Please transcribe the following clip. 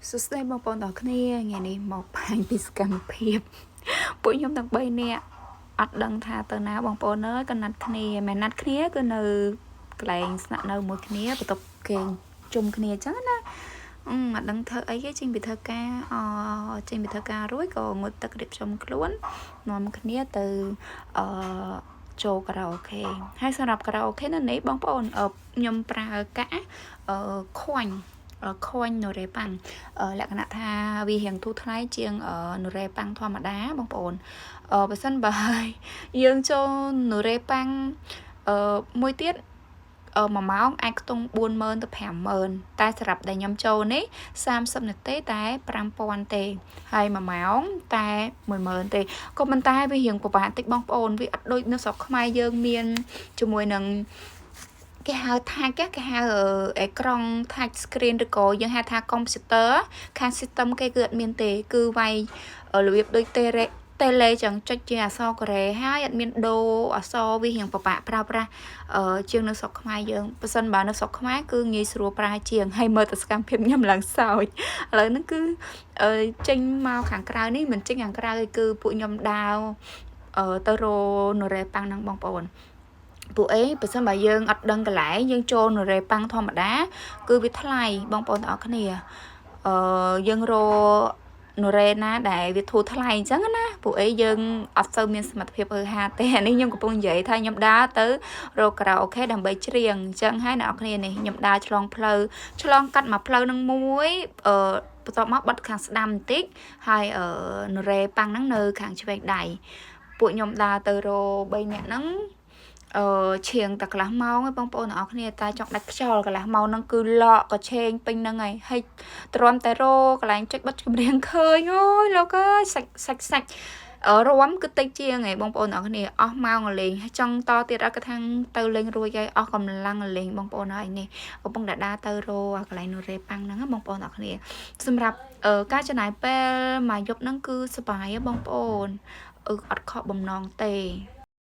สุดท้ายบางปอนต่อគ្នាไงนี่មកបាញ់ពីសកម្មភាពពួកខ្ញុំទាំង3នាក់អត់ដឹងថាទៅណាបងប្អូនអើយក៏ណាត់គ្នាមិនណាត់គ្នាគឺនៅកន្លែងស្នាក់នៅមួយគ្នាបន្ទប់គេងជុំគ្នាអញ្ចឹងណាអត់ដឹងធ្វើអីទេចេញពីធ្វើការចេញពីធ្វើការរួចក៏ងុយទឹករៀបចំខ្លួននាំគ្នាទៅចូលការ៉ាអូខេហើយសម្រាប់ការ៉ាអូខេនៅនេះបងប្អូនខ្ញុំប្រើកាក់ខ្វាញ់នូរ៉េប៉ាំងលក្ខណៈថាវារៀងធូរថ្លៃជាងនូរ៉េប៉ាំងធម្មតាបងប្អូនបើសិនបើយើងចូលនូរ៉េប៉ាំងមួយទៀត1ម៉ោងអាចខ្ទង់ 40000 ទៅ 50000 តែសម្រាប់ដែលខ្ញុំចូលនេះ30នាទីតែ 5000 ទេហើយ1ម៉ោងតែ 10000 ទេក៏ប៉ុន្តែវារៀងពិបាកតិចបងប្អូនវាអត់ដូចនៅស្រុកខ្មែរយើងមានជាមួយនឹងគេហៅថាគេហៅអេក្រង់ touch screen ឬក៏យើងហៅថា computer ខាង system គេគឺអត់មានទេគឺវាយរបៀបដូចtele ចឹងចុចជាអក្សរកូរ៉េហើយអត់មានដូរអក្សរវារៀងពិបាកប្រើប្រាស់ជាងនៅស្រុកខ្មែរយើងបើសិនបើនៅស្រុកខ្មែរគឺងាយស្រួលប្រើជាងហើយមើលទៅសកម្មភាពខ្ញុំឡើងសោចឥឡូវហ្នឹងគឺចេញមកខាងក្រៅនេះមិនចេញខាងក្រៅទេគឺពួកខ្ញុំដើរទៅរនូរ៉េប៉ាំងហ្នឹងបងប្អូនពួកអីបើសិនបើយើងអត់ដឹងកន្លែងយើងចូលនូរ៉េប៉ាំងធម្មតាគឺវាថ្លៃបងប្អូនទាំងអស់គ្នាយើងរនូរ៉េណាដែលវាធូរថ្លៃអញ្ចឹងណាពួកអីយើងអត់សូវមានសមត្ថភាពហាទេអានេះខ្ញុំកំពុងនិយាយថាខ្ញុំដើរទៅរកការ៉ាអូខេដើម្បីច្រៀងអញ្ចឹងហើយអ្នកនរគ្នានេះខ្ញុំដើរឆ្លងផ្លូវឆ្លងកាត់មកផ្លូវនឹងមួយបន្ទាប់មកបិទខាងស្ដាំបន្តិចហើយនូរ៉េប៉ាំងហ្នឹងនៅខាងឆ្វេងដៃពួកខ្ញុំដើរទៅរក3នាក់ហ្នឹងឈៀងតែកន្លះម៉ោងឯងបងប្អូនទាំងអស់គ្នាតែចង់ដាច់ខ្យល់កន្លះម៉ោងហ្នឹងគឺលក់ក៏ឆេងពេញហ្នឹងហើយទ្រាំតែរកន្លែងចុចបិទចម្រៀងឃើញអូយលោកអើយសាច់រួមគឺតិចជាងឯងបងប្អូនទាំងអស់គ្នាអស់ម៉ោងលេងហើយចង់តទៀតអត់ក៏ថាទៅលេងរួចហើយអស់កម្លាំងលេងបងប្អូនហើយនេះកំពុងតែដើរទៅរកកន្លែងនូរ៉េប៉ាំងហ្នឹងបងប្អូនទាំងអស់គ្នាសម្រាប់ការចំណាយពេលមួយយប់ហ្នឹងគឺសប្បាយបងប្អូនអត់ខកបំណងទេ